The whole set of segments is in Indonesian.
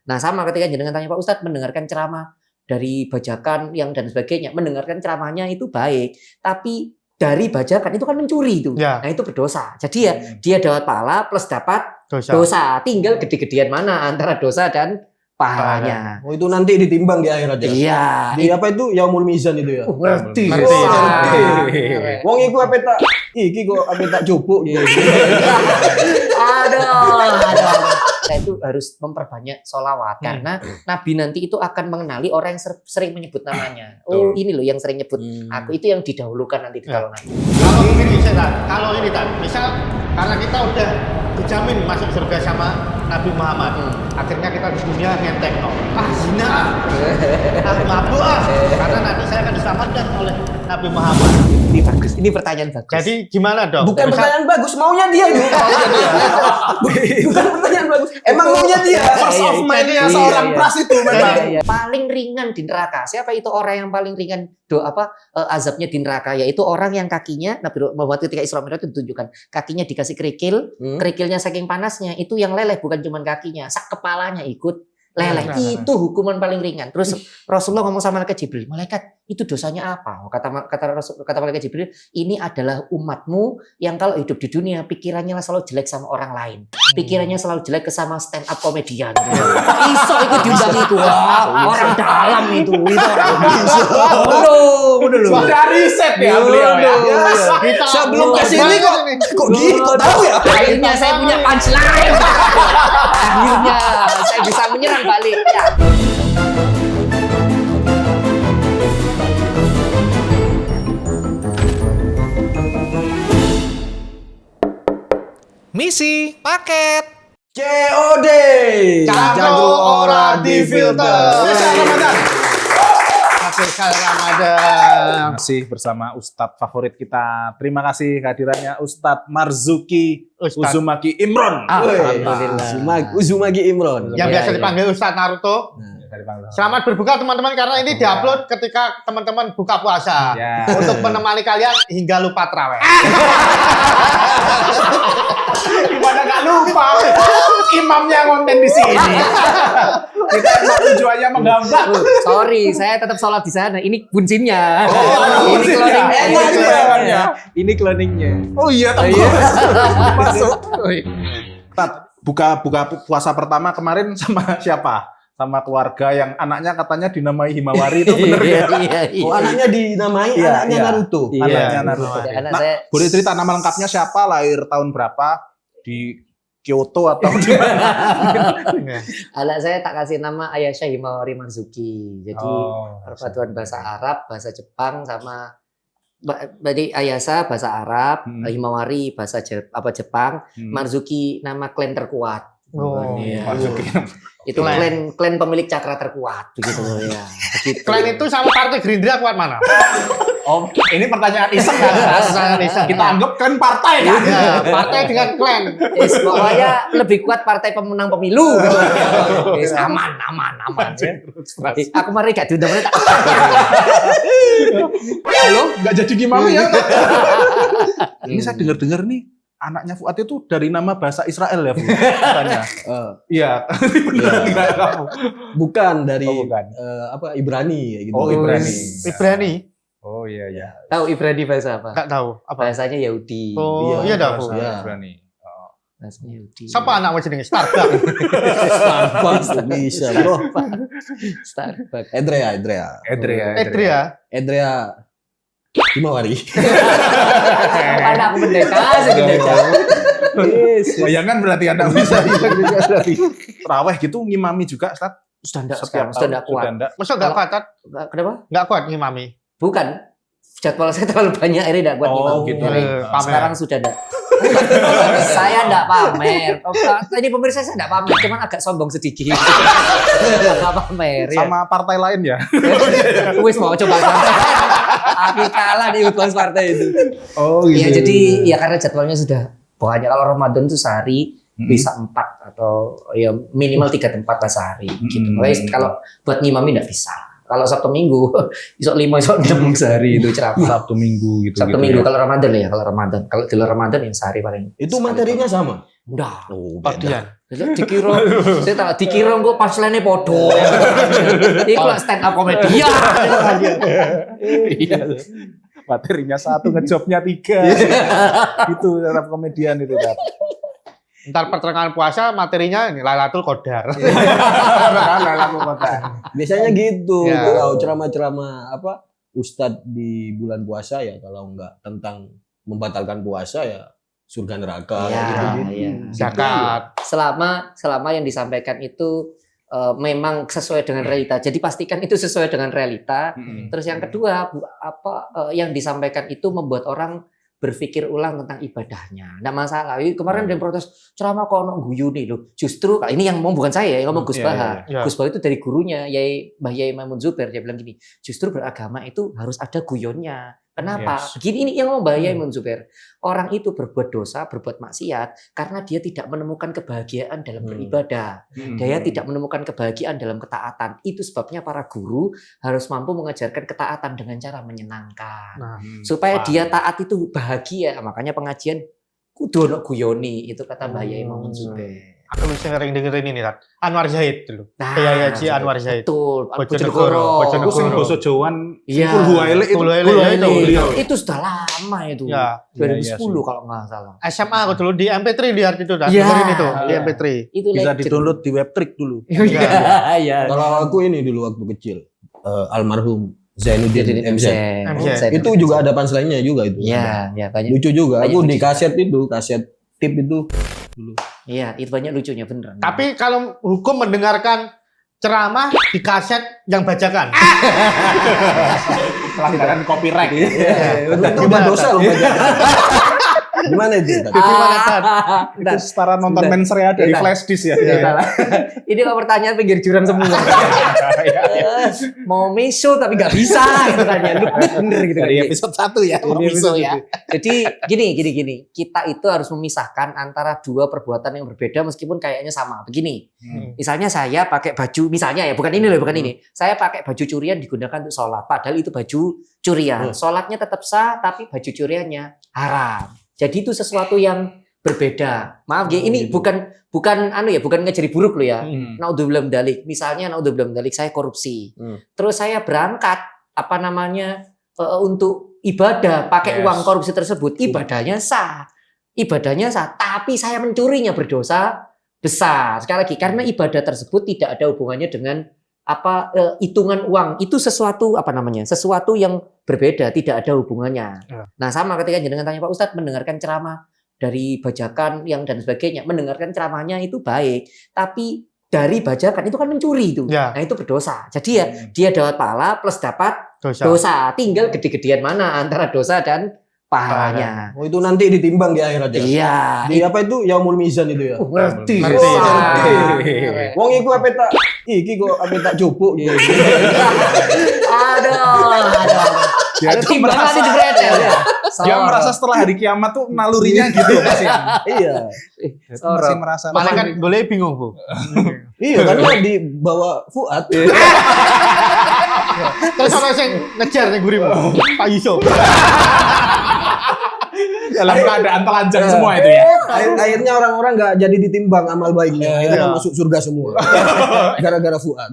Nah sama ketika jenengan tanya Pak Ustadz mendengarkan ceramah dari bajakan yang dan sebagainya, mendengarkan ceramahnya itu baik, tapi dari bajakan itu kan mencuri itu, nah itu berdosa. Jadi ya dia dapat pahala plus dapat dosa. Tinggal gede-gedean mana antara dosa dan pahalanya. Oh itu nanti ditimbang di akhirat ya. Iya. Di apa itu yaumul mizan itu ya. Ngerti. Wong iku apa tak iki kok apa tak jupuk. Aduh. Kita itu harus memperbanyak sholawat karena Nabi nanti itu akan mengenali orang yang sering menyebut namanya. Oh ini loh yang sering nyebut aku, itu yang didahulukan nanti kalau nanti. Kalau ini kalau ini misal karena kita udah dijamin masuk surga sama Nabi Muhammad, akhirnya kita di dunia ngenteng zina, mabuk karena nanti saya akan diselamatkan oleh Nabi Muhammad. Ini bagus, ini pertanyaan bagus. Jadi gimana dong? Bukan pertanyaan bagus, maunya dia itu. Bukan pertanyaan bagus, emang maunya dia. First of mind-nya seorang pras itu memang. Paling ringan di neraka. Siapa itu orang yang paling ringan azabnya di neraka? Yaitu orang yang kakinya, Nabi Muhammad ketika Isra Mi'raj itu ditunjukkan kakinya dikasih kerikil, kerikilnya saking panasnya itu yang leleh bukan cuma kakinya, sak kepalanya ikut leleh. Itu hukuman paling ringan. Terus Rasulullah ngomong sama malaikat Jibril, malaikat itu dosanya apa? Kata malaikat Jibril, ini adalah umatmu yang kalau hidup di dunia pikirannya selalu jelek sama orang lain, pikirannya selalu jelek ke sama stand up komedian. Iso itu diundang itu, orang dalam itu orang udah Sudah riset ya beliau ya. Sebelum ke sini kok gitu tahu ya? Akhirnya saya punya punchline. Akhirnya saya bisa menyerang balik ya. Misi paket COD. Jago ora di filter. Ramadan. masih bersama Ustadz favorit kita. Terima kasih kehadirannya Ustadz Marzuki Uzumaki Imron. Alhamdulillah. Uzumaki Imron. Yang biasa dipanggil Ustadz Naruto. Selamat berbuka teman-teman karena ini diupload ketika teman-teman buka puasa. Ya. Untuk menemani kalian hingga lupa traweh. Gimana gak lupa? Imamnya konten di sini. Kita emang tujuannya menggambar. Sorry, saya tetap sholat di sana. Ini buncinnya. Ini buncinnya. cloningnya. Ini cloningnya. Oh iya, masuk. Buka puasa pertama kemarin sama siapa? Sama keluarga yang anaknya katanya dinamai Himawari, itu bener ya? Iya. Oh, anaknya dinamai anaknya Naruto. Anaknya Naruto. Anak Nah, saya boleh cerita nama lengkapnya siapa, lahir tahun berapa, di Kyoto atau di mana? anak saya tak kasih nama Ayasha Himawari Marzuki. Jadi perpaduan bahasa Arab, bahasa Jepang sama jadi Ayasa bahasa Arab, Himawari bahasa Jepang, Marzuki nama klan terkuat. Oh, iya. Marzuki. Itu klan pemilik cakra terkuat begitu ya. Begitu. Klan itu sama partai Gerindra kuat mana? Oh, ini pertanyaan iseng kan? Kita anggap kan partai kan? Ya, partai dengan klan. Pokoknya lebih kuat partai pemenang pemilu. Aman. Aku mari gak diundang tak. Halo, nggak jadi gimana ya? Ini saya dengar-dengar nih, anaknya Fuad itu dari nama bahasa Israel ya, katanya. Iya, benar nggak kamu? Bukan dari bukan. Ibrani gitu. Oh, Ibrani. Ibrani. Oh iya. Tahu Ibrani bahasa apa? Enggak tahu. Apa? Bahasanya Yahudi. Oh, iya tahu. Bahasa Ibrani. Bahasanya Yahudi. Siapa anak wajib jenenge Starbucks? Starbucks bisa, bro. Starbucks. Edrea Himawari. Anak pendeta segede Bayangan berarti Anda bisa terawih gitu ngimami juga, Ustaz? Sudah enggak kuat. Masa enggak kuat? Kenapa? Enggak kuat ngimami. Bukan. Jadwal saya terlalu banyak, akhirnya enggak kuat ngimami. Gitu. Sekarang sudah enggak. Saya enggak pamer. Tadi pemirsa saya enggak pamer, cuman agak sombong sedikit. Enggak pamer. Sama partai lain ya? Wis mau coba. Aku kalah di bahas partai itu. Oh gitu. Ya jadi ya karena jadwalnya sudah banyak. Kalau Ramadan itu sehari bisa 4 atau ya minimal 3 tempat sehari gitu. Kalau buat ngimami enggak bisa. Kalau Sabtu Minggu, besok 5, besok 6 sehari itu ceramah. Sabtu Minggu gitu. Sabtu Minggu kalau Ramadan ya, kalau di luar Ramadan yang sehari paling. Itu materinya sama. Udah. Oh, Partian. Dikira, saya tak dikira kok punchline-nya podo. Iku lah stand up komedian. Iya. Materinya 1, ngejobnya 3. Itu stand up komedian itu, Tat. Ntar pertengahan puasa materinya ini Lailatul Qadar. Biasanya gitu. Ya. Kalau ceramah-ceramah Ustadz di bulan puasa ya kalau enggak tentang membatalkan puasa ya surga neraka Iya, gitu. iya. Zakat. Selama yang disampaikan itu memang sesuai dengan realita. Jadi pastikan itu sesuai dengan realita. Terus yang kedua, yang disampaikan itu membuat orang berpikir ulang tentang ibadahnya. Nggak masalah. Kemarin ada yang protes ceramah kok ono guyune lho. Justru ini yang ngomong bukan saya, yang ngomong Gus Bahar. iya. Gus Bahar itu dari gurunya Mbah Yai Maimun Zubair, dia bilang gini, justru beragama itu harus ada guyonnya. Kenapa? Gini ini yang ngomong Mbah Yai Maimun Zubair. Orang itu berbuat dosa, berbuat maksiat karena dia tidak menemukan kebahagiaan dalam beribadah. Dia tidak menemukan kebahagiaan dalam ketaatan. Itu sebabnya para guru harus mampu mengajarkan ketaatan dengan cara menyenangkan. Nah, Supaya dia taat itu bahagia. Makanya pengajian kudu ono guyoni, itu kata Mbah Yai Maimun Zubair. aku sering dengerin ini Tat. Anwar Zahid dulu. Nah, Kiai Haji Anwar Zahid. betul. Bojonegoro. Aku sing basa Jawaan Iya. Kulhuwaile itu. Kulhuwaile itu. beliau. Itu sudah lama itu. Ya. 2010 Iya, kalau nggak salah. SMA aku dulu di MP3 lihat itu Tat. Iya. Dengerin itu di Iya. MP3. Itu Bisa legend. di-download di Webtrick dulu. Iya, iya. Kalau aku ini dulu waktu kecil almarhum Zainuddin MZ. MZ. Itu juga ada punchline-nya juga itu. Iya, iya banyak. Lucu juga. Banyak Aku di lucu. kaset tip itu dulu. Iya, itu banyak lucunya beneran. Tapi kalau hukum mendengarkan ceramah di kaset yang bajakan. Pelanggaran copyright. Itu udah dosa loh. Gimana itu? Gimana Tat? Itu setara nonton Sudah. mensrea dari Sudah. flash disk ya. Ini kok pertanyaan pinggir jurang semua. Mau miso tapi nggak bisa gitu kan ya. Lu bener gitu kan. Dari episode 1 ya. Mau miso ya. Jadi gini. Kita itu harus memisahkan antara dua perbuatan yang berbeda meskipun kayaknya sama. Begini. Misalnya saya pakai baju, misalnya ya, bukan ini loh, bukan ini. Saya pakai baju curian digunakan untuk sholat. Padahal itu baju curian. Sholatnya tetap sah, tapi baju curiannya haram. Jadi itu sesuatu yang berbeda. Maaf ya, ini bukan ngejari buruk loh ya. Naudzubillah min dzalik. Misalnya naudzubillah min dzalik saya korupsi. Terus saya berangkat untuk ibadah pakai uang korupsi tersebut, ibadahnya sah. Tapi saya mencurinya berdosa besar. Sekali lagi karena ibadah tersebut tidak ada hubungannya dengan hitungan uang. Itu sesuatu sesuatu yang berbeda, tidak ada hubungannya. Nah, sama ketika jenengan tanya Pak Ustadz mendengarkan ceramah dari bajakan yang dan sebagainya, mendengarkan ceramahnya itu baik, tapi dari bajakan itu kan mencuri itu. Ya. Nah, itu berdosa. Jadi ya dia dapat pahala plus dapat Dosa. dosa. Tinggal gede-gedean mana antara dosa dan pahalanya. Oh, itu nanti ditimbang di akhirat ya. Iya. Di apa itu Yaumul Mizan itu ya. Ngerti. Ngerti. Wah. Wong iku apa tak tak jupuk gitu. Aduh. Dia Ada tuh timbangan merasa- di jebretel ya. Dia merasa setelah hari kiamat tuh nalurinya gitu pasti. Iya. Masih merasa Malaikat boleh bingung, Bu. Iya karena dibawa Fuad. Terus ana sing ngejar ning gurimu. Pak Yusuf. dalam keadaan telanjang semua itu ya. Akhirnya orang-orang nggak jadi ditimbang amal baiknya. Akhirnya masuk surga semua. Gara-gara Fuad.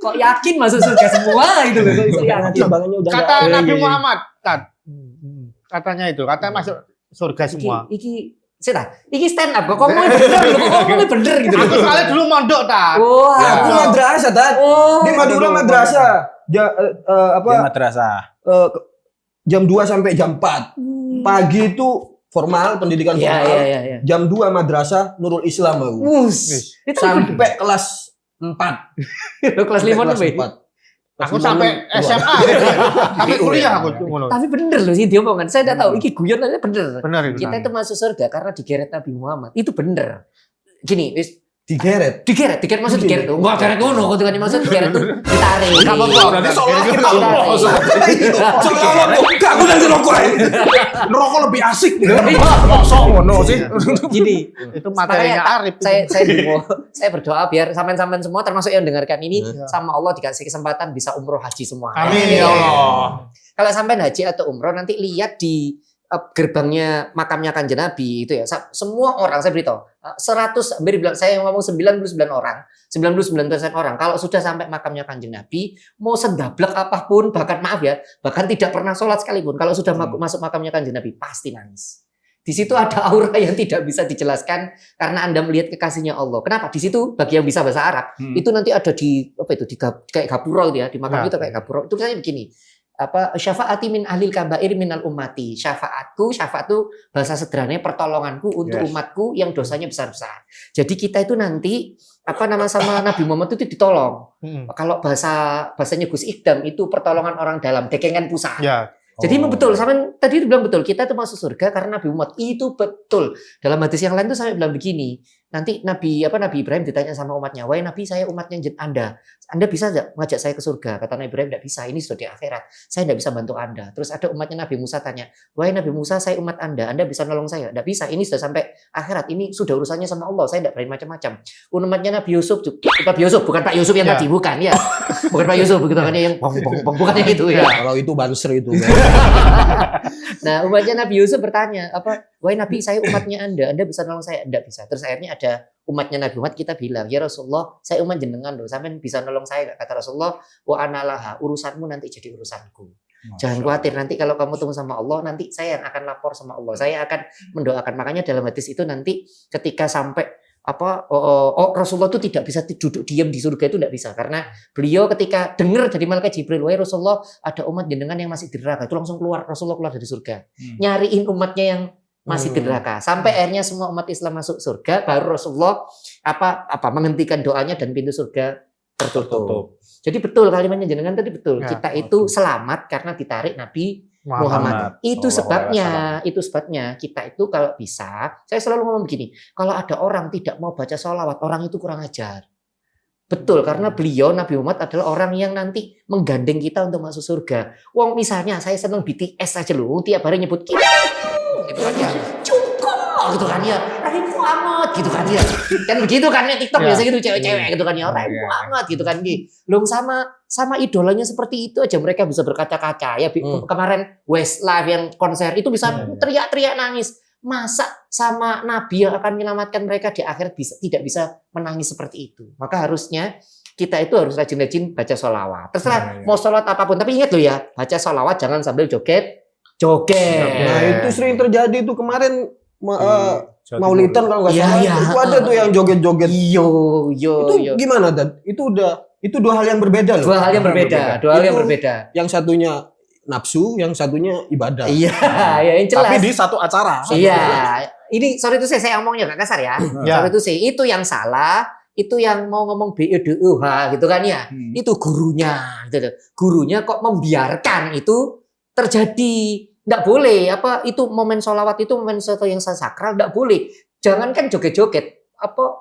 Kok yakin masuk surga semua gitu loh. Kok yakin? Timbangannya udah Kata nggak ada. Nabi Muhammad, Tat. Katanya itu, katanya masuk surga semua. Iki stand up kok ngomongnya bener loh, kok ngomongnya bener gitu. Aku soalnya dulu mondok, Tat. Wah. Aku madrasah, Tat. Oh. Di Madura madrasah. Dia madrasah. Jam 2 sampai jam 4. Pagi itu formal, pendidikan Iya, formal. iya. Jam 2 madrasah Nurul Islam aku. Itu Sampai kelas 4. kelas 5 tuh, Be. Aku sampai SMA. Sampai kuliah aku ngono. Tapi bener loh sih dia omongan. Saya enggak tahu iki guyon aja bener. Bener itu. Kita itu masuk surga karena digeret Nabi Muhammad. Itu bener. Gini, wis Digeret. digeret maksud digeret. Enggak digeret ngono, kok dengan maksud digeret tuh ditarik. Enggak apa-apa. Berarti seolah kita Ditarik. Enggak, aku dan rokok. Ngerokok lebih asik. Iya. Mosok ngono sih. Gini, Itu materinya makanya Arif. saya berdoa biar sampean-sampean semua termasuk yang dengarkan ini sama Allah dikasih kesempatan bisa umroh haji semua. Amin ya Allah. Kalau sampean haji atau umroh nanti lihat di gerbangnya makamnya Kanjeng Nabi itu ya, semua orang saya beritahu 100 hampir bilang saya ngomong 99 orang, 99% orang kalau sudah sampai makamnya Kanjeng Nabi mau sendablek apapun, bahkan maaf ya, bahkan tidak pernah sholat sekalipun, kalau sudah masuk makamnya Kanjeng Nabi pasti nangis. Di situ ada aura yang tidak bisa dijelaskan karena Anda melihat kekasihnya Allah. Kenapa? Di situ bagi yang bisa bahasa Arab itu nanti ada di kayak gapura itu ya, di makam itu kayak gapura. Itu misalnya begini. Syafaati min ahlil kabair minal ummati. Syafaatku, syafaat itu bahasa sederhananya pertolonganku untuk umatku yang dosanya besar-besar. Jadi kita itu nanti sama Nabi Muhammad itu ditolong. Kalau bahasanya Gus Ikdam itu pertolongan orang dalam, dekengan pusat. Jadi memang betul, sampai tadi bilang betul, kita itu masuk surga karena Nabi Muhammad, itu betul. Dalam hadis yang lain itu sampai bilang begini, nanti Nabi Ibrahim ditanya sama umatnya, wahai Nabi, saya umatnya Anda bisa nggak ngajak saya ke surga? Kata Nabi Ibrahim, tidak bisa, ini sudah di akhirat, saya tidak bisa bantu Anda. Terus ada umatnya Nabi Musa tanya, wahai Nabi Musa, saya umat Anda bisa nolong saya? Tidak bisa, ini sudah sampai akhirat, ini sudah urusannya sama Allah, saya tidak berani macam-macam. Umatnya Nabi Yusuf, bukan Pak Yusuf yang tadi, bukan ya, bukan Pak Yusuf, begitu kan yang bukan yang itu ya. Kalau itu banser itu. Nah, umatnya Nabi Yusuf bertanya, wahai Nabi, saya umatnya Anda bisa nolong saya? Tidak bisa. Terus akhirnya ada umatnya Nabi Muhammad, kita bilang, ya Rasulullah, saya umat jenengan loh, sampai bisa nolong saya nggak? Kata Rasulullah, wa analaha, urusanmu nanti jadi urusanku. Jangan khawatir, nanti kalau kamu temu sama Allah, nanti saya yang akan lapor sama Allah, saya akan mendoakan. Makanya dalam hadis itu nanti ketika sampai Rasulullah itu tidak bisa duduk diam di surga, itu tidak bisa, karena beliau ketika dengar dari malaikat Jibril, wahai Rasulullah, ada umat jenengan yang masih di neraka, itu langsung Rasulullah keluar dari surga, nyariin umatnya yang masih di neraka, sampai akhirnya semua umat Islam masuk surga, baru Rasulullah menghentikan doanya dan pintu surga tertutup. Jadi betul kalimatnya jenengan tadi betul, kita itu selamat karena ditarik Nabi Muhammad. Itu sebabnya kita itu kalau bisa, saya selalu ngomong begini, kalau ada orang tidak mau baca sholawat, orang itu kurang ajar. Betul, karena beliau Nabi Muhammad adalah orang yang nanti menggandeng kita untuk masuk surga. Wong misalnya saya seneng BTS aja loh, tiap hari nyebut kita, gitu kan ya, cukup, gitu kan ya, Rahim Muhammad, gitu kan ya, kan begitu kan ya TikTok biasa gitu cewek-cewek gitu kan ya, Rahim Muhammad, gitu kan gitu. Loh sama idolanya seperti itu aja mereka bisa berkaca-kaca ya. Kemarin Westlife yang konser itu bisa teriak-teriak nangis. Masa sama Nabi yang akan menyelamatkan mereka di akhirat tidak bisa menangis seperti itu? Maka harusnya kita itu harus rajin-rajin baca sholawat. Terserah mau sholat apapun, tapi ingat loh ya, baca sholawat jangan sambil joget. Nah itu sering terjadi tuh kemarin Maulidan kalau nggak salah itu ada tuh yang joget-joget. Itu gimana Dan? Itu dua hal yang berbeda loh. Dua hal yang berbeda. Yang satunya nafsu, yang satunya ibadah. Iya, yang jelas. Tapi di satu acara. Iya. Ini sorry itu saya ngomongnya gak kasar ya. Sorry itu yang salah, itu yang mau ngomong BEDUH gitu kan ya. Itu gurunya gitu. Gurunya kok membiarkan itu terjadi. Nggak boleh, itu momen sholawat itu momen sesuatu yang sakral, nggak boleh. Jangankan joget-joget,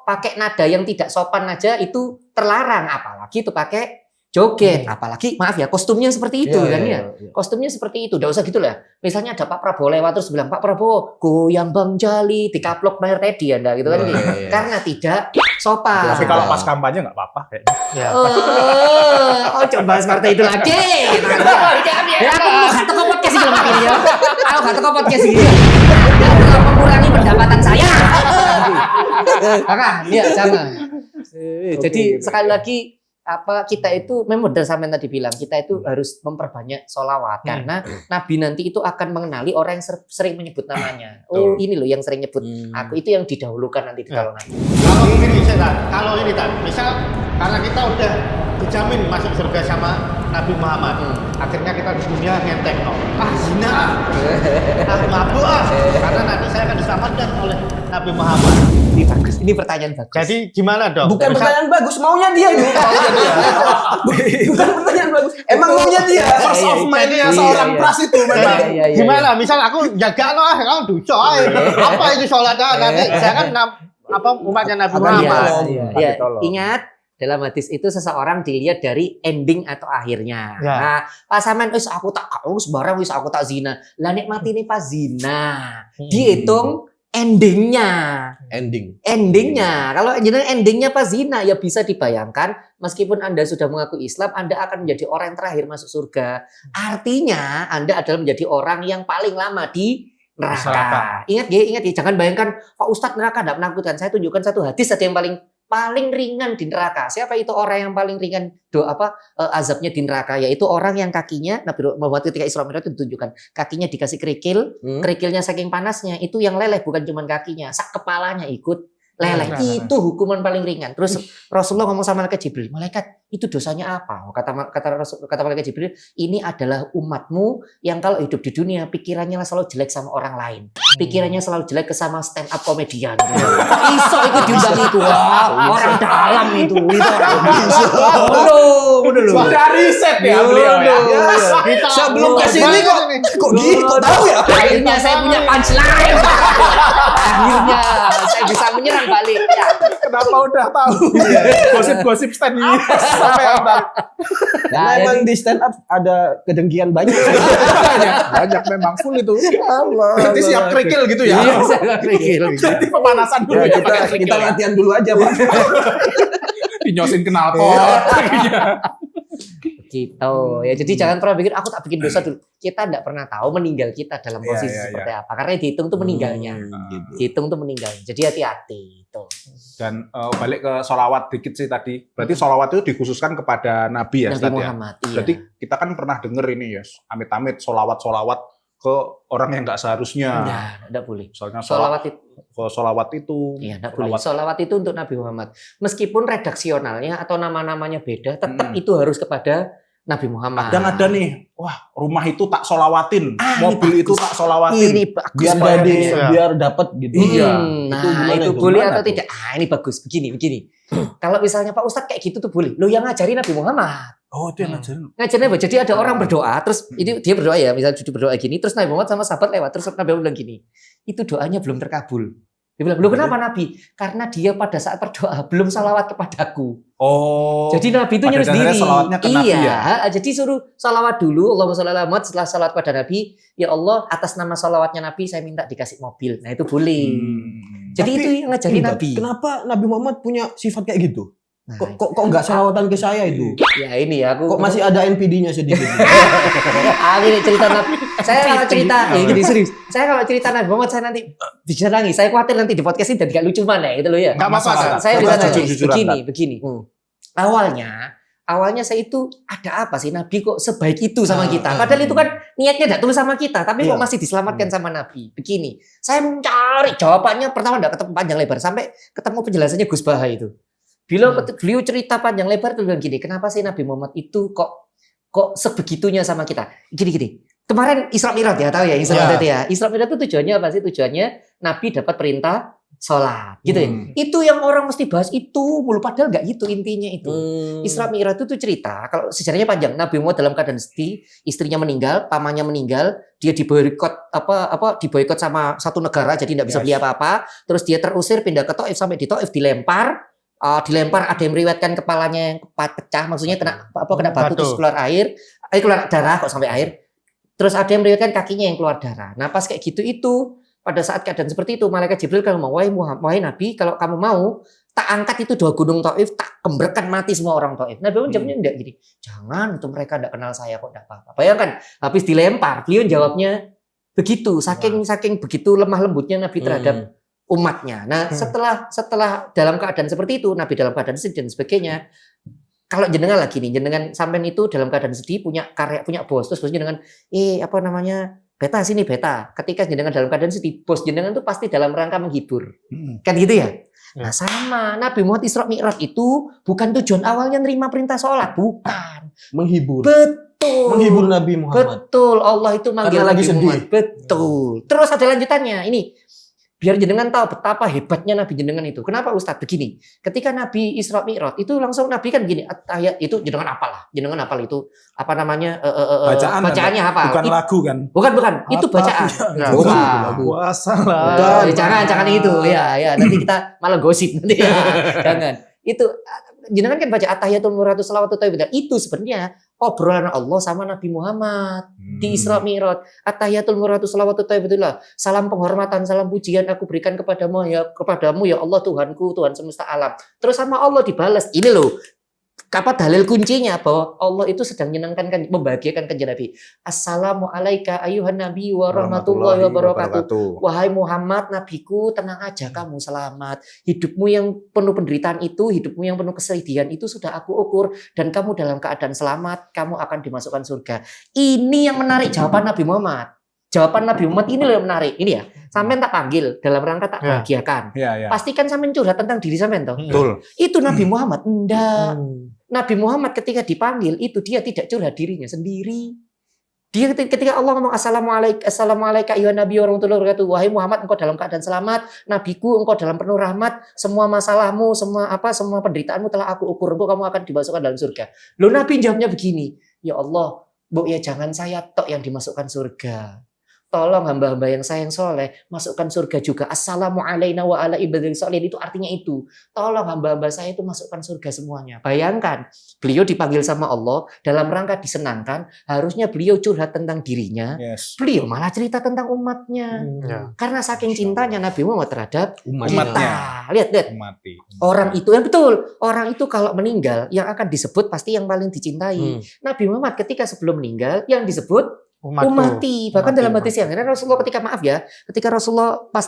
pakai nada yang tidak sopan aja itu terlarang, apalagi itu pakai joget, apalagi maaf ya kostumnya seperti itu kostumnya seperti itu, udah usah gitu lah. Misalnya ada Pak Prabowo lewat terus bilang, Pak Prabowo goyang Bang Jali, dikaplok Mayor Teddy Anda gitu kan, karena tidak sopan. Tapi kalau pas kampanye nggak apa-apa kayaknya. Coba bahas partai itu lagi. Aku nggak tahu podcast ini makanya. Aku nggak tahu podcast ini. Mengurangi pendapatan saya. Jangan. Jadi sekali lagi kita itu memang benar sampai tadi bilang kita itu harus memperbanyak sholawat karena Nabi nanti itu akan mengenali orang yang sering menyebut namanya. Ini loh yang sering nyebut aku, itu yang didahulukan nanti kalau nanti. Kalau ini misal karena kita udah dijamin masuk surga sama Nabi Muhammad, akhirnya kita di dunia ngenteng zina, mabuk karena nanti saya akan diselamatkan oleh Nabi Muhammad. Ini bagus, ini pertanyaan bagus. Jadi gimana dong? Bukan pertanyaan bagus, maunya dia juga. Bukan pertanyaan bagus, emang maunya dia. First of mind-nya seorang pras itu memang. Gimana? Misal aku jaga kamu duco apa itu sholatnya nanti saya kan umatnya Nabi Muhammad. Ingat dalam hadis itu seseorang dilihat dari ending atau akhirnya. Nah, Pak Saman, aku tak sembarang aku tak zina. Lah nikmati nih pas zina. Dihitung endingnya. Kalau endingnya pas zina ya bisa dibayangkan meskipun Anda sudah mengaku Islam, Anda akan menjadi orang yang terakhir masuk surga. Artinya Anda adalah menjadi orang yang paling lama di neraka. Ingat ya, jangan bayangkan Pak Ustadz neraka tidak menakutkan. Saya tunjukkan satu hadis ada yang paling ringan di neraka. Siapa itu orang yang paling ringan azabnya di neraka? Yaitu orang yang kakinya, Nabi Muhammad ketika Isra Mi'raj itu ditunjukkan kakinya dikasih kerikil, kerikilnya saking panasnya itu yang leleh bukan cuma kakinya, sak kepalanya ikut leleh. Itu hukuman paling ringan. Terus Rasulullah ngomong sama malaikat Jibril, malaikat itu dosanya apa? Kata malaikat Jibril, ini adalah umatmu yang kalau hidup di dunia pikirannya selalu jelek sama orang lain, pikirannya selalu jelek ke sama stand up komedian. Iso itu diundang itu, orang dalam itu orang. Udah lu. Sudah riset ya beliau ya. Sebelum ke sini kok gitu tahu ya? Akhirnya saya punya punchline. Akhirnya saya bisa menyerang balik. Ya. Kenapa udah tahu? Gosip-gosip stand ini sampai apa? Nah, emang di stand up ada kedengkian banyak. Banyak memang full itu. Allah. Nanti siap kerikil gitu ya. Iya, saya kerikil. Jadi pemanasan dulu ya, pakai kerikil. Kita latihan dulu aja, Pak. Dinyosin knalpot. Gitu ya, jadi jangan pernah pikir aku tak bikin dosa dulu. Kita tidak pernah tahu meninggal kita dalam posisi seperti apa, karena dihitung tuh meninggalnya, dihitung tuh meninggalnya. Jadi hati-hati itu. Dan balik ke sholawat dikit sih tadi. Berarti sholawat itu dikhususkan kepada Nabi ya, Nabi Muhammad. Ya? Berarti kita kan pernah denger ini ya, amit-amit sholawat ke orang yang nggak seharusnya. Tidak boleh. Soalnya sholawat itu. Iya, tidak boleh. Sholawat itu untuk Nabi Muhammad. Meskipun redaksionalnya atau nama-namanya beda, tetap itu harus kepada Nabi Muhammad. Kadang ada nih, wah rumah itu tak sholawatin, mobil itu tak sholawatin. Ini bagus. Biar dapat gitu. Iya. Nah, itu boleh atau tidak? Ini bagus. Begini. Kalau misalnya Pak Ustadz kayak gitu tuh boleh. Lo yang ngajari Nabi Muhammad. Oh, itu yang ngajarin. Ngajarin apa? Jadi ada orang berdoa, terus ini dia berdoa ya, misalnya duduk berdoa gini, terus Nabi Muhammad sama sahabat lewat, terus Nabi Muhammad bilang gini, itu doanya belum terkabul. Dia bilang, loh kenapa Nabi? Karena dia pada saat berdoa belum salawat kepadaku. Oh. Jadi Nabi itu nyuruh sendiri. Salawatnya ke Nabi ya? Jadi suruh salawat dulu, Allahumma sholli ala Muhammad, setelah salawat pada Nabi, ya Allah atas nama salawatnya Nabi saya minta dikasih mobil. Nah itu boleh. Jadi itu yang ngajarin Nabi. Kenapa Nabi Muhammad punya sifat kayak gitu? Nah, kok nggak salawatan ke saya itu? Ya ini ya aku. Kok masih ada NPD-nya sedikit? Ini cerita Nabi. Saya kalau cerita, gini serius. Saya kalau cerita Nabi Muhammad saya nanti bisa nangis. Saya khawatir nanti di podcast ini jadi gak lucu mana gitu loh ya. Gak masalah. Saya bisa nangis. Begini. Awalnya saya itu ada apa sih Nabi kok sebaik itu sama kita? Padahal itu kan niatnya tidak tulus sama kita, tapi kok masih diselamatkan sama Nabi. Begini, saya mencari jawabannya pertama tidak ketemu panjang lebar sampai ketemu penjelasannya Gus Baha itu. Beliau cerita panjang lebar tuh bilang gini, kenapa sih Nabi Muhammad itu kok sebegitunya sama kita? Gini. Kemarin Isra Mi'raj ya, tahu ya Isra Mi'raj ya. Isra Mi'raj itu tujuannya apa sih? Tujuannya Nabi dapat perintah sholat, gitu ya. Itu yang orang mesti bahas itu, mulu padahal nggak gitu intinya itu. Isra Mi'raj itu cerita, kalau sejarahnya panjang. Nabi Muhammad dalam keadaan sedih, istrinya meninggal, pamannya meninggal, dia diboikot sama satu negara, jadi nggak bisa beli apa-apa. Terus dia terusir pindah ke Taif, sampai di Taif dilempar, ada yang meriwayatkan kepalanya yang pecah, maksudnya kena batu terus keluar darah kok sampai air. Terus ada yang meriwayatkan kakinya yang keluar darah. Nah pas kayak gitu itu pada saat keadaan seperti itu malaikat Jibril kalau mau, wahai Nabi, kalau kamu mau tak angkat itu 2 gunung Taif, tak kemberkan mati semua orang Taif. Nabi Muhammad jawabnya enggak gini, jangan itu mereka enggak kenal saya kok, enggak apa-apa. Bayangkan habis dilempar, beliau jawabnya begitu, saking begitu lemah lembutnya Nabi terhadap umatnya. Nah, setelah dalam keadaan seperti itu, Nabi dalam keadaan sedih dan sebagainya. Kalau jenengan lagi nih, jenengan sampean itu dalam keadaan sedih punya karya, punya bos, terus bosnya jenengan beta sini beta. Ketika jenengan dalam keadaan sedih, bos jenengan itu pasti dalam rangka menghibur. Kan gitu ya? Nah, sama Nabi Muhammad Isra Mi'raj itu bukan tujuan awalnya nerima perintah sholat, bukan. Menghibur. Betul. Menghibur Nabi Muhammad. Betul. Allah itu manggil Nabi Muhammad. sedih. Betul. Terus ada lanjutannya. Ini biar jenengan tahu betapa hebatnya Nabi jenengan itu. Kenapa Ustadz? Begini, ketika Nabi Isra Mi'raj itu langsung Nabi kan gini, at-tahiyat itu jenengan apalah, jenengan apal itu apa namanya bacaannya hafal. Bukan lagu kan? Bukan, itu bacaan. Wasalah. Jangan itu ya. Nanti kita malah gosip nanti ya. Jangan. Itu jenengan kan baca at-tahiyatul muratu shalawatut thayyibat. Itu sebenarnya obrolan Allah sama Nabi Muhammad di Isra Mi'raj. At-tahiyatul muratu shalawatut thayyibatullah. Salam penghormatan, salam pujian aku berikan kepadamu ya Allah Tuhanku, Tuhan semesta alam. Terus sama Allah dibalas. Ini loh. dalil kuncinya bahwa Allah itu sedang membahagiakan kanjeng Nabi. Assalamu alayka ayuhan nabi wa rahmatullahi wa barakatuh. Wahai Muhammad, nabiku, tenang aja, kamu selamat. Hidupmu yang penuh penderitaan itu, hidupmu yang penuh kesedihan itu sudah aku ukur, dan kamu dalam keadaan selamat, kamu akan dimasukkan surga. Ini yang menarik jawaban Nabi Muhammad. Jawaban Nabi Muhammad ini loh yang menarik. Ini ya, sampean tak panggil dalam rangka tak bahagiakan. Pastikan sampean curhat tentang diri sampean toh. Betul. Itu Nabi Muhammad enggak. Nabi Muhammad ketika dipanggil itu dia tidak curhat dirinya sendiri. Dia ketika Allah ngomong assalamualaikum ya nabi warahmatullahi wabarakatuh. Wahai Muhammad, engkau dalam keadaan selamat. Nabiku, engkau dalam penuh rahmat. Semua masalahmu, semua penderitaanmu telah aku ukur. Engkau kamu akan dimasukkan dalam surga. Loh, Nabi jawabnya begini. Ya Allah, ya jangan saya tok yang dimasukkan surga. Tolong hamba-hamba yang sayang soleh masukkan surga juga. Assalamu alayna wa ala ibadil sholihin, itu artinya itu. Tolong hamba-hamba saya itu masukkan surga semuanya. Bayangkan, beliau dipanggil sama Allah dalam rangka disenangkan. Harusnya beliau curhat tentang dirinya. Beliau malah cerita tentang umatnya. Karena saking cintanya Nabi Muhammad terhadap umatnya. Lihat. Orang itu, yang betul. Orang itu kalau meninggal, yang akan disebut pasti yang paling dicintai. Nabi Muhammad ketika sebelum meninggal, yang disebut umati. Bahkan dalam hadis yang lain Rasulullah ketika Rasulullah pas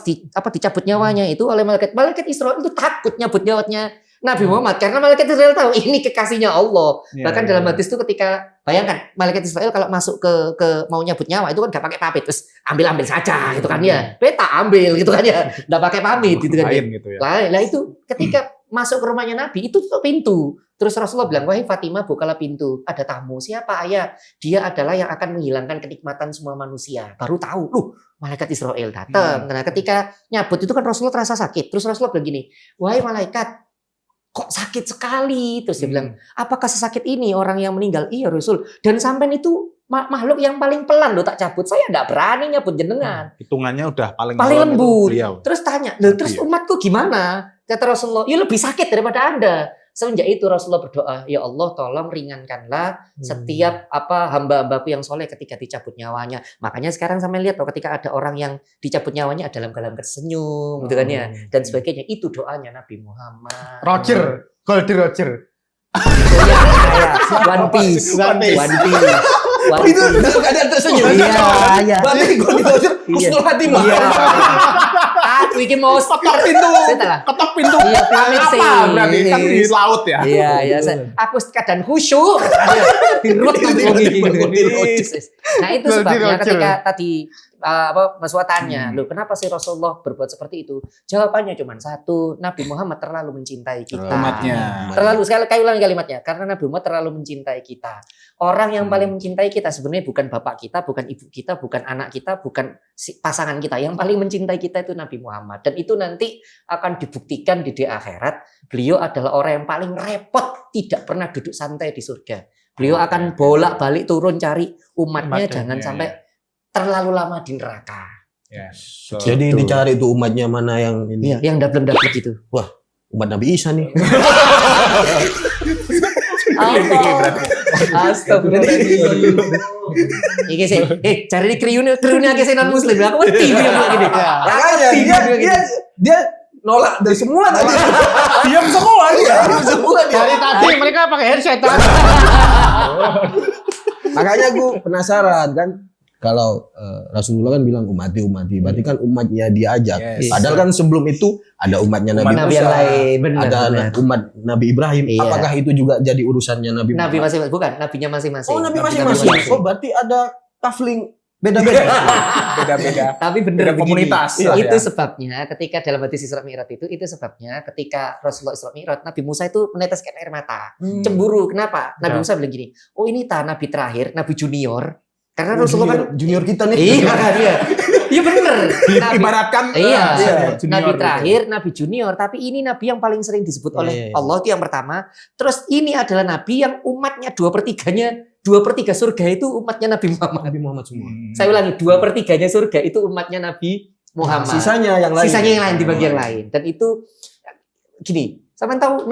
dicabut nyawanya itu oleh malaikat Israel itu takut nyabut nyawanya Nabi Muhammad karena malaikat Israel tahu ini kekasihnya Allah. Bahkan dalam hadis itu ketika bayangkan malaikat Israel kalau masuk ke mau nyabut nyawa itu kan gak pakai pamit, terus ambil saja gitu kan ya. Beta ambil gitu kan ya. Enggak pakai pamit gitu kan. Lah itu ketika masuk ke rumahnya Nabi itu tutup pintu. Terus Rasulullah bilang, wahai Fatimah, bukalah pintu. Ada tamu. Siapa ayah? Dia adalah yang akan menghilangkan kenikmatan semua manusia. Baru tahu, malaikat Israel datang. Nah, ketika nyabut itu kan Rasulullah terasa sakit. Terus Rasulullah bilang gini, wahai malaikat, kok sakit sekali? Terus dia bilang, apakah sesakit ini orang yang meninggal? Iya Rasul. Dan sampean itu makhluk yang paling pelan tak cabut. Saya enggak berani nyabut jenengan. Hitungannya udah paling lembut. Terus tanya, terus umatku gimana? Kata Rasulullah, ya lebih sakit daripada Anda. Semenjak itu Rasulullah berdoa, ya Allah tolong ringankanlah setiap hamba-hambaku yang soleh ketika dicabut nyawanya. Makanya sekarang sampai lihat ketika ada orang yang dicabut nyawanya dalam keadaan tersenyum, gitu kan ya, dan sebagainya. Itu doanya Nabi Muhammad. Goldie Roger. One Piece. Itu dalam keadaan tersenyum. Iya. Berarti Goldie Roger husnul khatimah. Aku ini mau ketok pintu. Iya, pamit sih. Berarti kan di laut ya. Iya. Aku kadang khusyuk. Nah, itu sebabnya ketika tadi Mas Wa tanya, loh kenapa sih Rasulullah berbuat seperti itu? Jawabannya cuma satu, Nabi Muhammad terlalu mencintai kita. Umatnya. Terlalu, sekali ulangi kalimatnya, karena Nabi Muhammad terlalu mencintai kita. Orang yang paling mencintai kita sebenarnya bukan bapak kita, bukan ibu kita, bukan anak kita, bukan pasangan kita. Yang paling mencintai kita itu Nabi Muhammad. Dan itu nanti akan dibuktikan di akhirat. Beliau adalah orang yang paling repot, tidak pernah duduk santai di surga. Beliau akan bolak-balik turun cari umatnya, jangan sampai terlalu lama di neraka. Jadi dicari tuh umatnya mana yang ini. Yang belum dapat itu. Wah, umat Nabi Isa nih. Astagfirullahaladzim. Iki sih, cari di kriune akeh sing non muslim. Aku ngerti dia gini. Makanya dia nolak dari semua tadi. Diam semua dia. Dari tadi mereka pakai headset. Makanya aku penasaran kan. Kalau Rasulullah kan bilang umati, berarti kan umatnya diajak. Padahal kan sebelum itu ada umatnya Nabi Musa, yang lain, ada umat Nabi Ibrahim. Apakah itu juga jadi urusannya Nabi Muhammad? Nabi masing-masing, bukan, nabinya masing-masing. Oh, nabi masing-masing. Oh, berarti ada kafling beda-beda. Tapi benar komunitas. Itu sebabnya ketika dalam hadis Isra Mi'raj itu sebabnya ketika Rasulullah Isra Mi'raj, Nabi Musa itu meneteskan air mata. Cemburu. Kenapa? Nabi Musa bilang gini, oh ini nabi terakhir, nabi junior. Karena Rasulullah kan junior kita nih. Iya benar. Ibaratkan nabi terakhir, nabi junior, tapi ini nabi yang paling sering disebut oleh Allah, itu yang pertama. Terus ini adalah nabi yang umatnya 2/3 surga itu umatnya Nabi Muhammad. Nabi Muhammad semua. Saya ulangi, 2/3 surga itu umatnya Nabi Muhammad. Sisanya yang lain di bagian lain. Dan itu gini, sampean tahu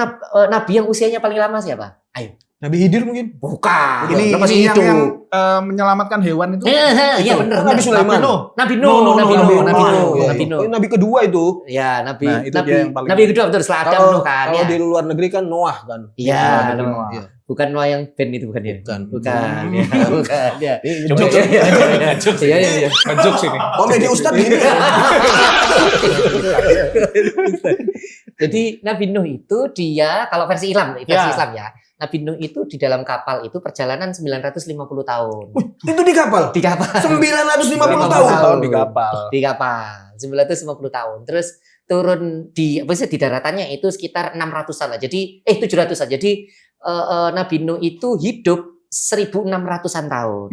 nabi yang usianya paling lama siapa? Ayo. Nabi Khidir mungkin? Bukan. Ini masih yang hidup. menyelamatkan hewan itu. Iya benar. Nabi Sulaiman. Nabi Nuh. Nabi kedua itu. Ya, Nabi itu dia yang paling- Nabi kedua betul setelah Adam Nuh kan. Kalau ya. di luar negeri kan Noah kan. Iya, Nabi Nuh. Noah. Iya. Bukan Noah yang band itu bukan ya? Bukan. Bukan. Ya, bukan. Ya. Jok. Iya. Ngejok sini. Komedi Ustadz gini. Jadi Nabi Nuh itu dia kalau versi Islam Ya. Islam ya. Nabi Nuh itu di dalam kapal itu perjalanan 950 tahun. Itu di kapal. Di kapal. 950 tahun. Tahun di kapal. Di kapal 950 tahun. Terus turun di di daratannya itu sekitar 600-an lah. Jadi 700-an. Jadi Nabi Nuh itu hidup 1600-an tahun.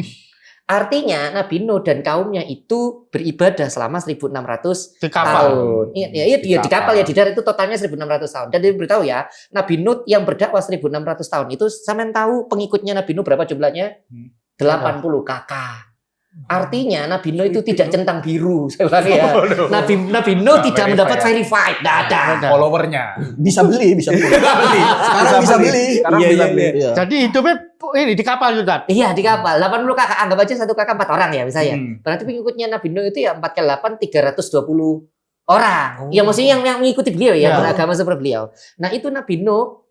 Artinya Nabi Nuh dan kaumnya itu beribadah selama 1600 Di kapal. tahun. Iya di kapal ya, di darat itu totalnya 1600 tahun. Dan dia beritahu ya, Nabi Nuh yang berdakwah 1600 tahun itu sampean tahu pengikutnya Nabi Nuh berapa jumlahnya? 80 kakak. Artinya Nabi Nuh itu tidak centang biru sebenarnya. Nabi Nuh tidak mendapat verified, tidak ada. Followernya. Bisa beli. Sekarang bisa beli. Sekarang bisa beli. Iya. Jadi hidupnya ini di kapal juga. Iya di kapal, 80 kakak, anggap aja satu kakak 4 orang ya misalnya. Hmm. Berarti pengikutnya Nabi Nuh itu ya 4 kali 8 320 orang. Yang maksudnya yang mengikuti beliau ya, Ya. beragama seperti beliau. Nah, itu Nabi Nuh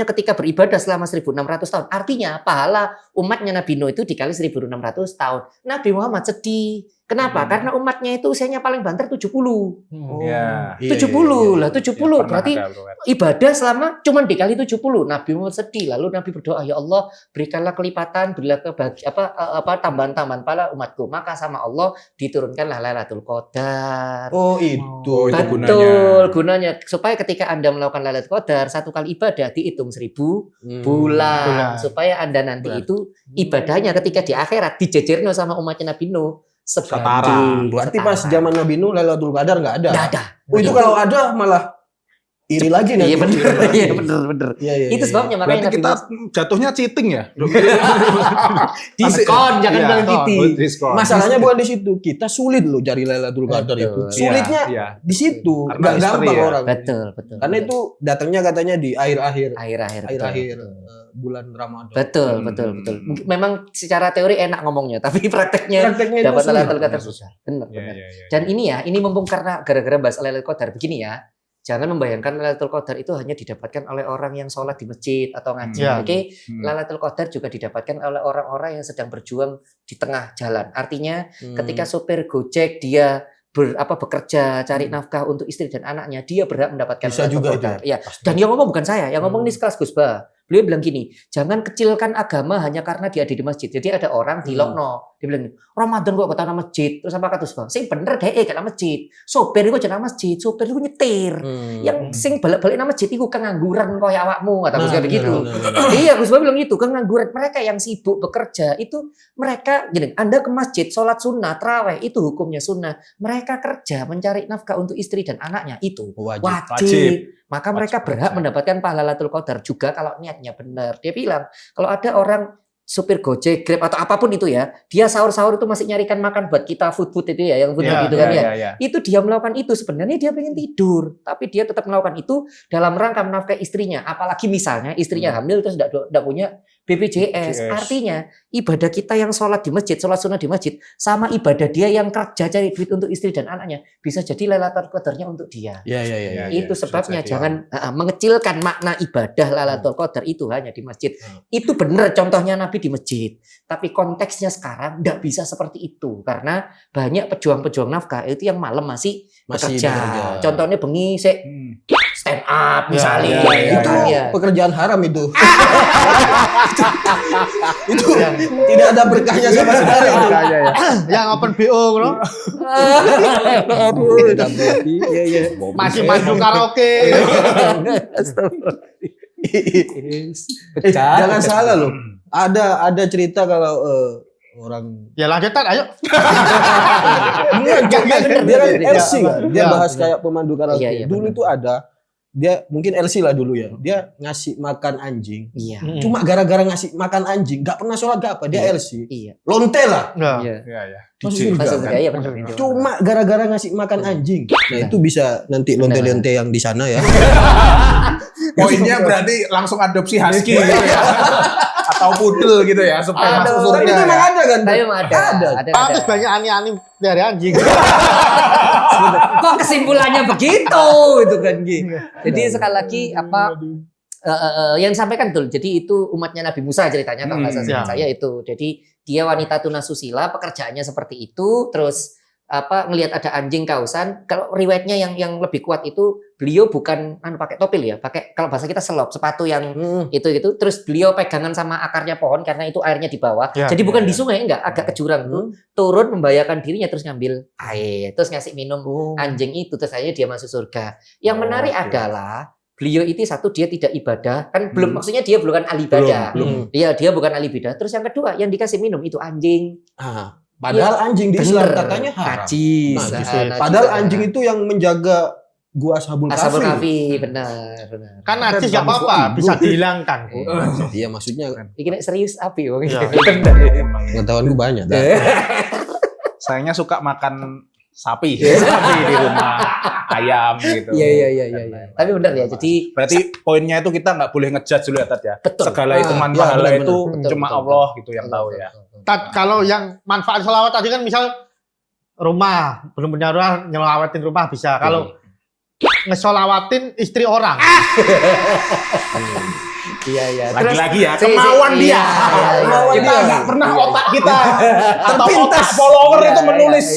ketika beribadah selama 1600 tahun. Artinya pahala umatnya Nabi Nuh itu dikali 1600 tahun. Nabi Muhammad sedih. Kenapa? Karena umatnya itu usianya paling banter 70. Iya. 70 lah, 70 Pernah berarti ada, bro. ibadah selama cuman dikali 70. Nabi Muhammad sedih. Lalu Nabi berdoa, ya Allah, berikanlah kelipatan, berilah tambahan-tambahan pahala umatku. Maka sama Allah diturunkanlah Lailatul Qadar. Oh itu. Oh, itu Betul, gunanya supaya ketika Anda melakukan Lailatul Qadar satu kali ibadah dihitung 1000 bulan. Supaya Anda nanti Bulan. itu ibadahnya ketika di akhirat dijejerno sama umatnya Nabi Nuh Setara. Berarti pas zaman Nabi Nuh Lailatul Qadar nggak ada. Nggak ada. Oh, itu kalau ada malah iri lagi nanti. Iya benar, iya benar. Iya. Itu sebabnya Berarti makanya Nabi kita Nuh jatuhnya cheating ya? diskon, jangan Iya, bilang cheating. diskon. Masalahnya bukan di situ. Kita sulit loh cari Lailatul Qadar itu. Betul. Sulitnya Iya. di situ. Karena Nggak misteri gampang ya. orang. Betul. Karena itu datangnya katanya di akhir-akhir akhir-akhir. bulan Ramadan. Betul. Memang secara teori enak ngomongnya, tapi prakteknya Prakteknya itu dapat sulit. Lailatul Qadar susah. Benar. Iya. Dan ini mumpung karena gara-gara bahas Lailatul Qadar begini ya. Jangan membayangkan Lailatul Qadar itu hanya didapatkan oleh orang yang sholat di masjid atau ngaji. Ya. Oke, Lailatul Qadar juga didapatkan oleh orang-orang yang sedang berjuang di tengah jalan. Artinya ketika sopir Gojek dia bekerja cari nafkah untuk istri dan anaknya, dia berhak mendapatkan Bisa Lailatul juga itu. Qadar. Ya. Dan yang ngomong bukan saya, yang ngomong ini sekelas Gus Ba. Beliau bilang gini, jangan kecilkan agama hanya karena dia ada di masjid. Jadi ada orang di Lokno, dia bilang, Ramadan kok ketana masjid, terus apa kata Gus Ba? Sing bener deh ketana masjid. Sopir iku jeneng masjid, sopir iku nyetir. Yang sing balik-balik nang masjid iku kengangguran koyo awakmu, kata Gus Ba begitu. Iya, Gus Ba bilang gitu, kengangguran. Mereka yang sibuk bekerja itu mereka gini, Anda ke masjid sholat sunnah, tarawih itu hukumnya sunnah. Mereka kerja mencari nafkah untuk istri dan anaknya itu wajib. Maka mereka berhak mendapatkan pahala Lailatul Qadar juga kalau niatnya benar. Dia bilang, kalau ada orang supir Gojek, Grab atau apapun itu ya, dia sahur-sahur itu masih nyarikan makan buat kita food itu ya, yang food gitu kan ya. Itu dia melakukan itu sebenarnya dia pengen tidur, tapi dia tetap melakukan itu dalam rangka menafkahi istrinya. Apalagi misalnya istrinya hamil terus tidak punya BPJS. Artinya ibadah kita yang sholat di masjid, sholat sunnah di masjid, sama ibadah dia yang kerja cari duit untuk istri dan anaknya bisa jadi Lailatul Qadarnya untuk dia. Iya. Itu sebabnya jangan mengecilkan makna ibadah Lailatul Qadar itu hanya di masjid. Itu benar contohnya Nabi di masjid. Tapi konteksnya sekarang tidak bisa seperti itu karena banyak pejuang-pejuang nafkah itu yang malam masih bekerja. Contohnya bengi stand up misalnya. Itu pekerjaan haram itu. Itu tidak ada berkahnya sama sekali itu. Yang open BO bro. Masih maju karaoke. Jangan salah loh. Ada cerita kalau orang Ya lanjutan ayo. dia kan LC kan. Dia Ya. bahas kayak pemandu karaoke. Iya, Dulu benar. itu ada dia mungkin LC lah dulu ya. Dia ngasih makan anjing. Iya. Cuma gara-gara ngasih makan anjing, nggak pernah sholat gak apa, dia LC. Iya. Lonte lah. Iya. Iya. Masuk surga. Masuk surga, iya benar. Cuma gara-gara ngasih makan anjing. Nah itu bisa nanti lonte-lonte yang di sana ya. Poinnya berarti langsung adopsi husky gitu ya. Atau poodle gitu ya supaya masuk surga. Tapi itu memang ada kan? Tapi memang ada. Pantes banyak ani-ani dari anjing. Kok kesimpulannya begitu itu kan Gi. Jadi sekali lagi yang disampaikan betul. Jadi itu umatnya Nabi Musa ceritanya kalau nggak salah saya itu. Jadi dia wanita tunasusila, pekerjaannya seperti itu, terus ngelihat ada anjing kausan. Kalau riwayatnya yang lebih kuat itu beliau bukan pakai topil ya, pakai kalau bahasa kita selop, sepatu yang itu terus beliau pegangan sama akarnya pohon karena itu airnya di bawah. Jadi bukan di sungai enggak, agak ke jurang tuh. Turun membahayakan dirinya terus ngambil air, terus ngasih minum anjing itu, terus akhirnya dia masuk surga. Yang menarik adalah beliau itu satu dia tidak ibadah kan belum maksudnya dia bukan ahli ibadah. Iya, dia bukan ahli ibadah. Terus yang kedua yang dikasih minum itu anjing. Padahal anjing di Islam katanya haram. Najis. Padahal anjing itu yang menjaga gua Ashabul Kahfi. Benar. Kan najis enggak apa-apa, bisa dihilangkan. Iya, maksudnya Ini serius api wong. pengetahuanku banyak. Sayangnya suka makan sapi di rumah, ayam gitu. Iya. Tapi benar ya. Jadi berarti poinnya itu kita nggak boleh ngejudge dulu ya Tat ya. Betul. Segala itu pahala itu cuma Allah gitu yang tahu ya. Tat, kalau yang manfaat sholawat tadi kan misal rumah belum punya rumah nyelawatin rumah bisa. Kalau ngesolawatin istri orang. Iya. Lagi-lagi ya kemauan dia. Kita nggak pernah otak kita atau otak follower itu menulis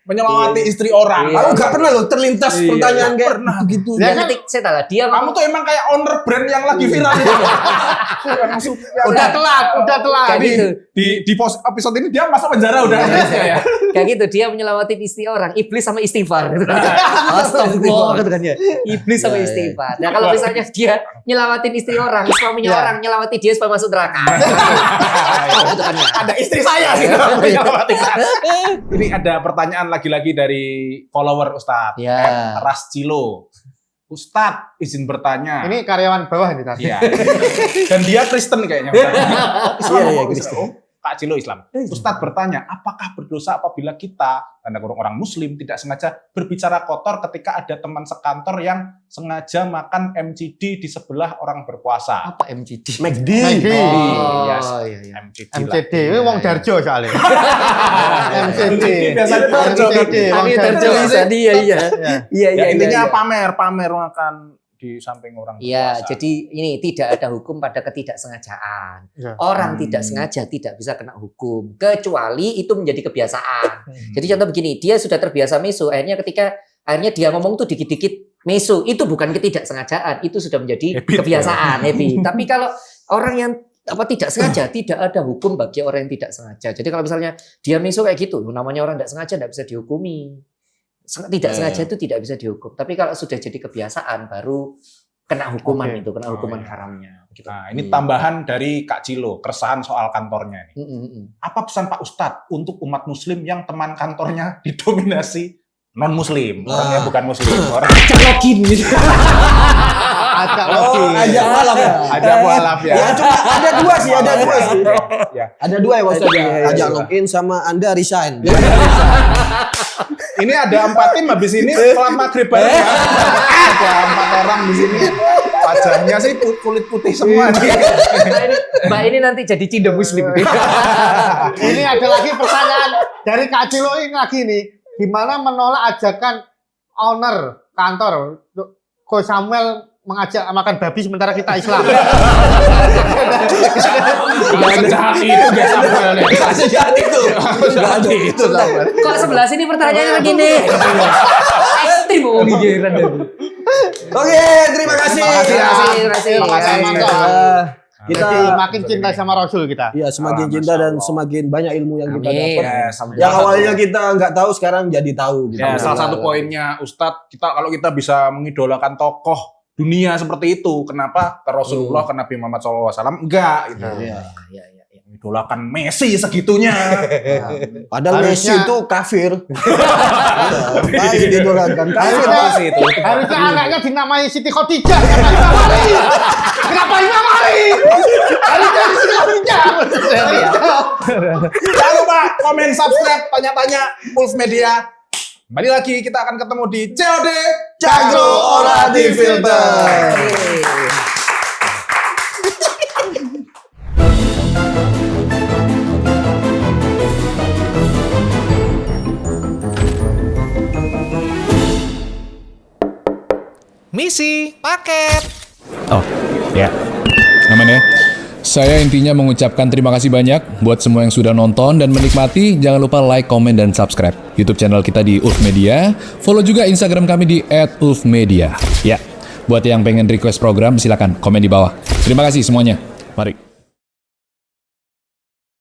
menyelawati istri orang. Aku nggak pernah loh terlintas pertanyaan kayak gitu. Dia ketik saya tahu dia kamu tuh emang kayak owner brand yang lagi viral itu. Udah telat. Kayak gitu. Di episode ini dia masuk penjara udah. Kayak gitu dia menyelamatin istri orang, iblis sama istighfar. Astagfirullah gitu kan ya. Iblis sama istighfar. Nah, kalau misalnya dia nyelamatin istri orang, suaminya orang nyelamatin dia supaya masuk neraka. Ada istri saya gitu. Ini ada pertanyaan lagi-lagi dari follower Ustadz. Rascilo. Ustadz, izin bertanya. Ini karyawan bawah ini tadi. Iya. Dan dia Kristen kayaknya. Islam Kristen. Kak Cilo Islam. Ustadz bertanya, apakah berdosa apabila kita, tanda kurung orang Muslim, tidak sengaja berbicara kotor ketika ada teman sekantor yang sengaja makan MCD di sebelah orang berpuasa? Apa MCD? McD. Iya. MCD. Ini wong Darjo soalnya. MCD. Biasanya Darjo. Darjo bisa dia. Iya. Intinya pamer makan di samping orang Iya, berpuasa. jadi ini tidak ada hukum pada ketidaksengajaan. Orang tidak sengaja tidak bisa kena hukum, kecuali itu menjadi kebiasaan. Jadi contoh begini, dia sudah terbiasa meso, akhirnya dia ngomong tuh dikit-dikit meso, itu bukan ketidaksengajaan, itu sudah menjadi kebiasaan, habit. Tapi kalau orang yang tidak sengaja, tidak ada hukum bagi orang yang tidak sengaja. Jadi kalau misalnya dia meso kayak gitu, namanya orang tidak sengaja tidak bisa dihukumi. Tidak sengaja itu tidak bisa dihukum. Tapi kalau sudah jadi kebiasaan baru kena hukuman itu, kena hukuman haramnya. Gitu. Nah, ini tambahan dari Kak Cilo, keresahan soal kantornya. Apa pesan Pak Ustadz untuk umat Muslim yang teman kantornya didominasi non Muslim, orangnya bukan Muslim, orang ajak login gitu. Ajak login. Ajak balap ya. Ajak balap ya. Ya cuma ada dua sih. Ya. Ada dua ya Ustaz. Ajak login sama Anda resign. Ini ada 4 tim habis ini sholat maghrib bareng ya. Ada 4 orang di sini. Wajahnya sih kulit putih semua. Mbak ini nanti jadi cindo Muslim. Ini ada lagi pertanyaan dari Kak Cilo ini lagi nih. Gimana menolak ajakan owner kantor Ko Samuel mengajak makan babi sementara kita Islam? Sejahat itu gak Samuel. Sejahat itu. Itu Samuel. Kok sebelah sini pertanyaannya lagi nih? Ekstrim pikiran. Oke, terima kasih. Terima kasih. Kita jadi makin cinta sama Rasul kita. Iya, semakin cinta dan semakin banyak ilmu yang kita dapat. Yang awalnya kita nggak tahu, sekarang jadi tahu. Gitu. Ya, salah satu poinnya Ustadz, kalau kita bisa mengidolakan tokoh dunia seperti itu, kenapa ke Rasulullah, ke Nabi Muhammad SAW enggak gitu. Iya. Idolakan Messi segitunya. Padahal Messi itu kafir. Idolakan kafir sih itu. Harusnya anaknya dinamai Siti Khadijah. Kenapa Imam Ali? Harusnya Siti Khadijah. Jangan lupa komen, subscribe, tanya-tanya Pulse Media. Kembali lagi kita akan ketemu di COD Cagro Ora Di Filter. Misi. Paket. Oh, ya. Aman ya. Saya intinya mengucapkan terima kasih banyak buat semua yang sudah nonton dan menikmati. Jangan lupa like, komen, dan subscribe YouTube channel kita di Ulf Media. Follow juga Instagram kami di @ulfmedia. Ya, buat yang pengen request program silakan komen di bawah. Terima kasih semuanya. Mari.